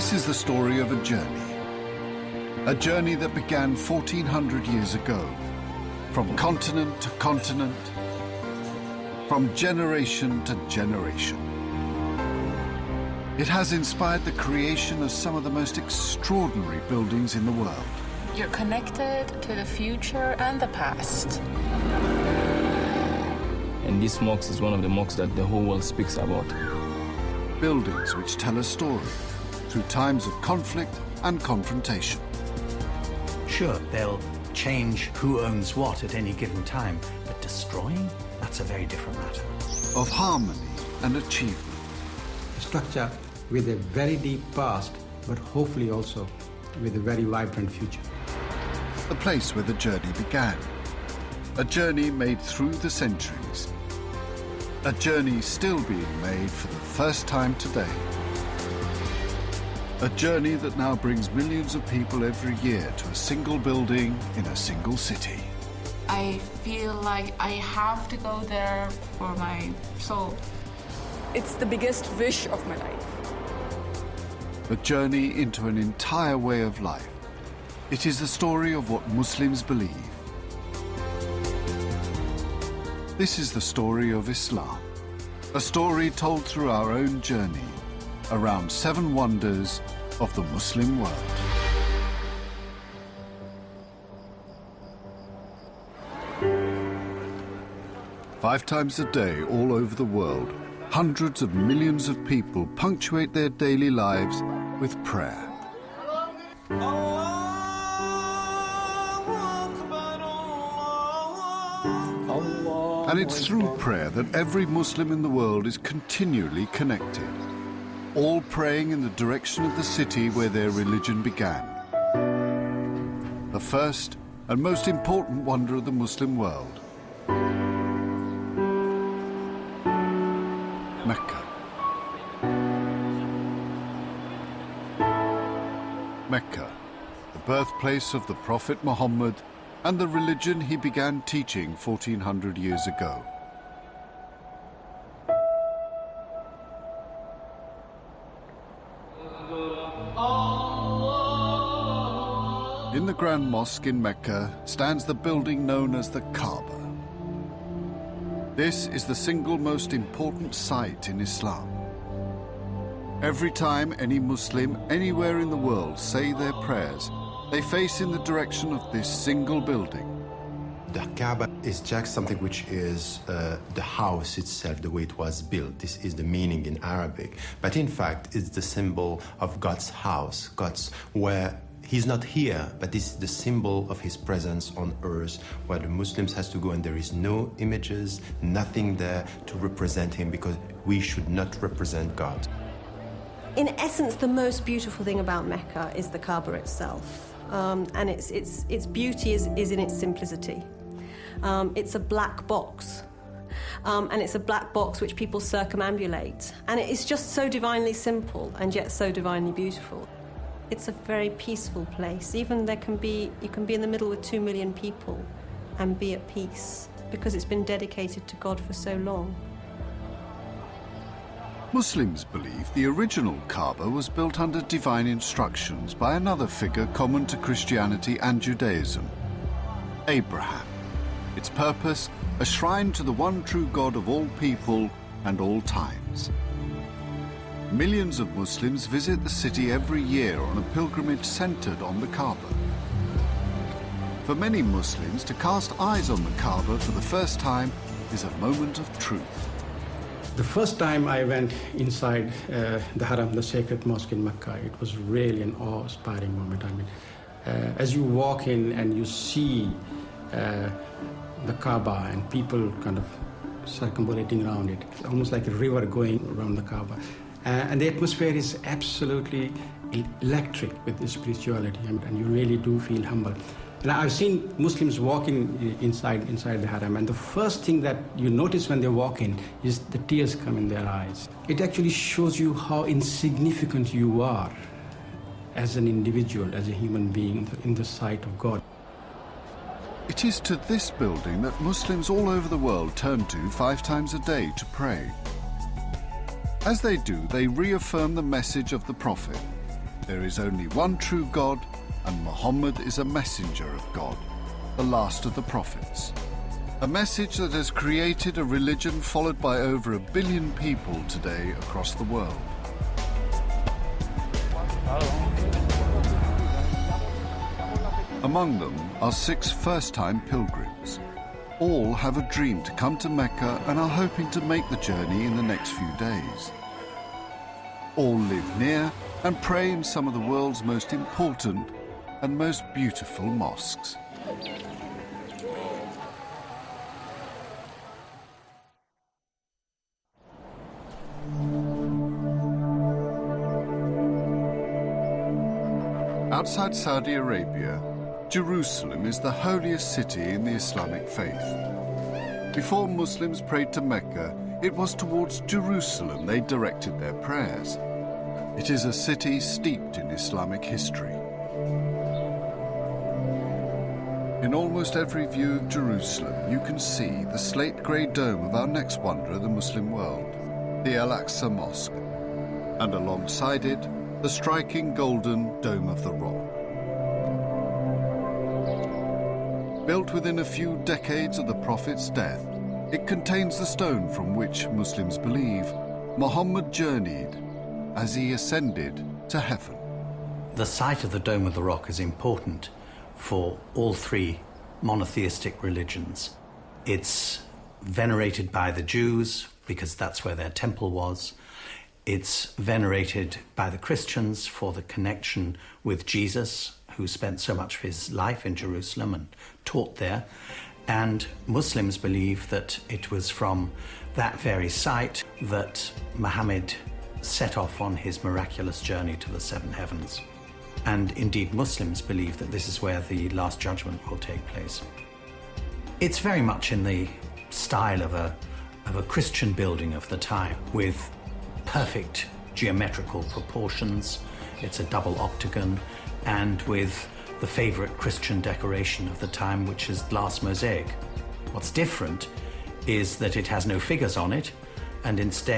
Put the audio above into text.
This is the story of a journey that began 1400 years ago, from continent to continent, from generation to generation. It has inspired the creation of some of the most extraordinary buildings in the world. You're connected to the future and the past. And this mosque is one of the mosques that the whole world speaks about. Buildings which tell a story through times of conflict and confrontation. Sure, they'll change who owns what at any given time, but destroying, that's a very different matter. Of harmony and achievement. A structure with a very deep past, but hopefully also with a very vibrant future. The place where the journey began. A journey made through the centuries. A journey still being made for the first time today. A journey that now brings millions of people every year to a single building in a single city. I feel like I have to go there for my soul. It's the biggest wish of my life. A journey into an entire way of life. It is the story of what Muslims believe. This is the story of Islam. A story told through our own journey around 7 wonders of the Muslim world. Five times a day, all over the world, hundreds of millions of people punctuate their daily lives with prayer. And it's through prayer that every Muslim in the world is continually connected, all praying in the direction of the city where their religion began. The first and most important wonder of the Muslim world. Mecca. Mecca, the birthplace of the Prophet Muhammad and the religion he began teaching 1400 years ago. In the Grand Mosque in Mecca stands the building known as the Kaaba. This is the single most important site in Islam. Every time any Muslim anywhere in the world say their prayers, they face in the direction of this single building. The Kaaba is just something which is the house itself, the way it was built. This is the meaning in Arabic. But in fact, it's the symbol of God's house, God's where He's not here, but this is the symbol of His presence on earth, where the Muslims has to go, and there is no images, nothing there to represent Him, because we should not represent God. In essence, the most beautiful thing about Mecca is the Kaaba itself. And its beauty is in its simplicity. It's a black box. And it's a black box which people circumambulate. And it is just so divinely simple and yet so divinely beautiful. It's a very peaceful place. Even you can be in the middle with 2 million people and be at peace because it's been dedicated to God for so long. Muslims believe the original Kaaba was built under divine instructions by another figure common to Christianity and Judaism, Abraham. Its purpose, a shrine to the one true God of all people and all times. Millions of Muslims visit the city every year on a pilgrimage centered on the Kaaba. For many Muslims, to cast eyes on the Kaaba for the first time is a moment of truth. The first time I went inside the Haram, the sacred mosque in Mecca, it was really an awe-inspiring moment. I mean, as you walk in and you see the Kaaba and people kind of circumambulating around it, it's almost like a river going around the Kaaba. And the atmosphere is absolutely electric with the spirituality, and you really do feel humble. And I've seen Muslims walking inside the Haram, and the first thing that you notice when they walk in is the tears come in their eyes. It actually shows you how insignificant you are as an individual, as a human being in the sight of God. It is to this building that Muslims all over the world turn to 5 times a day to pray. As they do, they reaffirm the message of the Prophet. There is only one true God, and Muhammad is a messenger of God, the last of the prophets. A message that has created a religion followed by over 1 billion people today across the world. Among them are 6 first-time pilgrims. All have a dream to come to Mecca and are hoping to make the journey in the next few days. All live near and pray in some of the world's most important and most beautiful mosques. Outside Saudi Arabia, Jerusalem is the holiest city in the Islamic faith. Before Muslims prayed to Mecca, it was towards Jerusalem they directed their prayers. It is a city steeped in Islamic history. In almost every view of Jerusalem, you can see the slate-grey dome of our next wonder of the Muslim world, the Al-Aqsa Mosque, and alongside it, the striking golden Dome of the Rock. Built within a few decades of the Prophet's death, it contains the stone from which Muslims believe Muhammad journeyed as he ascended to heaven. The site of the Dome of the Rock is important for all 3 monotheistic religions. It's venerated by the Jews because that's where their temple was. It's venerated by the Christians for the connection with Jesus, who spent so much of his life in Jerusalem and taught there. And Muslims believe that it was from that very site that Muhammad set off on his miraculous journey to the 7 heavens. And indeed, Muslims believe that this is where the Last Judgment will take place. It's very much in the style of a Christian building of the time, with perfect geometrical proportions. It's a double octagon, and with the favorite Christian decoration of the time, which is glass mosaic. What's different is that it has no figures on it, and instead